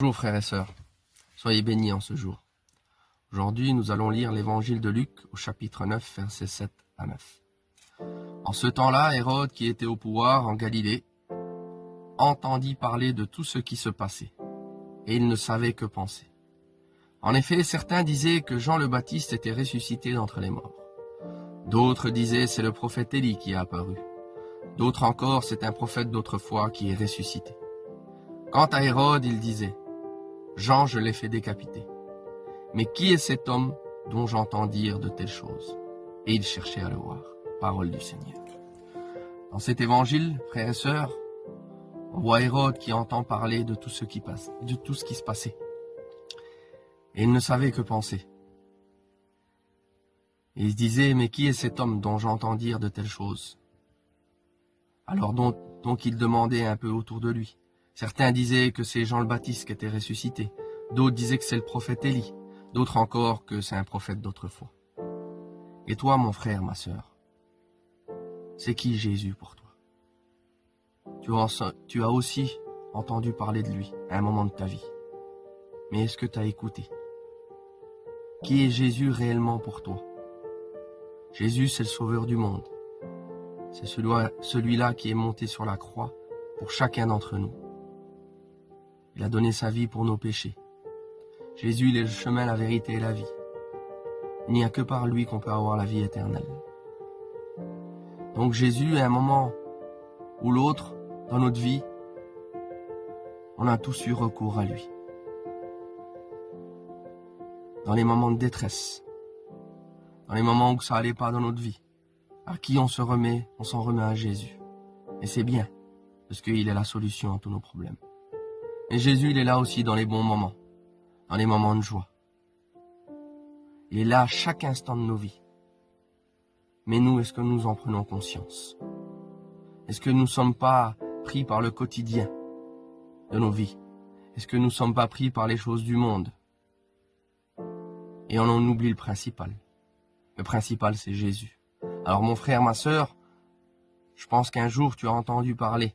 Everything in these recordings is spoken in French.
Bonjour frères et sœurs, soyez bénis en ce jour. Aujourd'hui, nous allons lire l'évangile de Luc au chapitre 9, versets 7 à 9. En ce temps-là, Hérode, qui était au pouvoir en Galilée, entendit parler de tout ce qui se passait, et il ne savait que penser. En effet, certains disaient que Jean le Baptiste était ressuscité d'entre les morts. D'autres disaient c'est le prophète Élie qui est apparu. D'autres encore, c'est un prophète d'autrefois qui est ressuscité. Quant à Hérode, il disait Jean, je l'ai fait décapiter. Mais qui est cet homme dont j'entends dire de telles choses? Et il cherchait à le voir. Parole du Seigneur. Dans cet évangile, frères et sœurs, on voit Hérode qui entend parler de tout ce qui passe, de tout ce qui se passait. Et il ne savait que penser. Et il se disait, mais qui est cet homme dont j'entends dire de telles choses? Alors donc il demandait un peu autour de lui. Certains disaient que c'est Jean le Baptiste qui était ressuscité. D'autres disaient que c'est le prophète Élie. D'autres encore que c'est un prophète d'autrefois. Et toi, mon frère, ma sœur, c'est qui Jésus pour toi? Tu as aussi entendu parler de lui à un moment de ta vie. Mais est-ce que tu as écouté? Qui est Jésus réellement pour toi? Jésus, c'est le sauveur du monde. C'est celui-là qui est monté sur la croix pour chacun d'entre nous. Il a donné sa vie pour nos péchés. Jésus, il est le chemin, la vérité et la vie. Il n'y a que par lui qu'on peut avoir la vie éternelle. Donc Jésus, à un moment ou l'autre, dans notre vie, on a tous eu recours à lui. Dans les moments de détresse, dans les moments où ça allait pas dans notre vie, à qui on s'en remet à Jésus. Et c'est bien, parce qu'il est la solution à tous nos problèmes. Et Jésus, il est là aussi dans les bons moments, dans les moments de joie. Il est là à chaque instant de nos vies. Mais nous, est-ce que nous en prenons conscience? Est-ce que nous ne sommes pas pris par le quotidien de nos vies? Est-ce que nous ne sommes pas pris par les choses du monde? Et on en oublie le principal. Le principal, c'est Jésus. Alors mon frère, ma sœur, je pense qu'un jour tu as entendu parler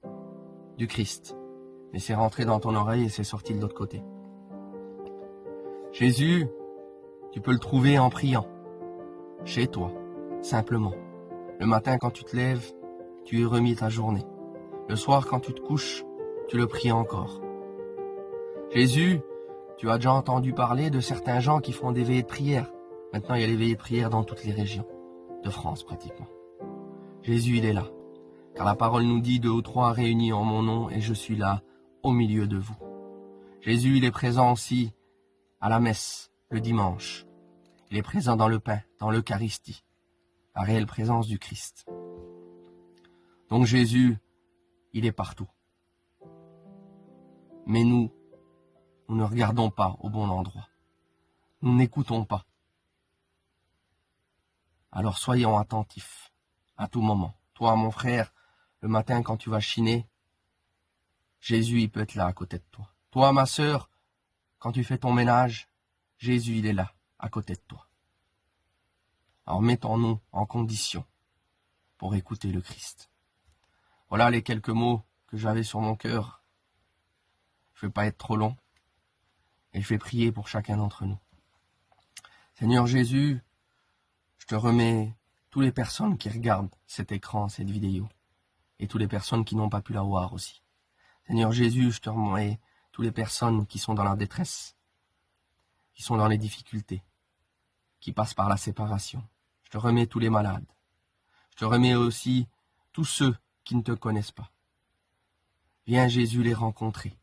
du Christ. Mais c'est rentré dans ton oreille et c'est sorti de l'autre côté. Jésus, tu peux le trouver en priant. Chez toi, simplement. Le matin quand tu te lèves, tu lui remis ta journée. Le soir quand tu te couches, tu le pries encore. Jésus, tu as déjà entendu parler de certains gens qui font des veillées de prière. Maintenant, il y a les veillées de prière dans toutes les régions de France pratiquement. Jésus, il est là. Car la parole nous dit 2 ou 3 réunis en mon nom et je suis là au milieu de vous. Jésus, il est présent aussi à la messe le dimanche. Il est présent dans le pain, dans l'Eucharistie, la réelle présence du Christ. Donc Jésus, il est partout. Mais nous ne regardons pas au bon endroit. Nous n'écoutons pas. Alors soyons attentifs à tout moment. Toi, mon frère, le matin quand tu vas chiner, Jésus, il peut être là à côté de toi. Toi, ma sœur, quand tu fais ton ménage, Jésus, il est là, à côté de toi. Alors mettons-nous en condition pour écouter le Christ. Voilà les quelques mots que j'avais sur mon cœur. Je ne vais pas être trop long et je vais prier pour chacun d'entre nous. Seigneur Jésus, je te remets toutes les personnes qui regardent cet écran, cette vidéo, et toutes les personnes qui n'ont pas pu la voir aussi. Seigneur Jésus, je te remets toutes les personnes qui sont dans la détresse, qui sont dans les difficultés, qui passent par la séparation. Je te remets tous les malades. Je te remets aussi tous ceux qui ne te connaissent pas. Viens Jésus les rencontrer.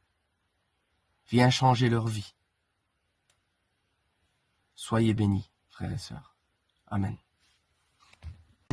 Viens changer leur vie. Soyez bénis, frères et sœurs. Amen.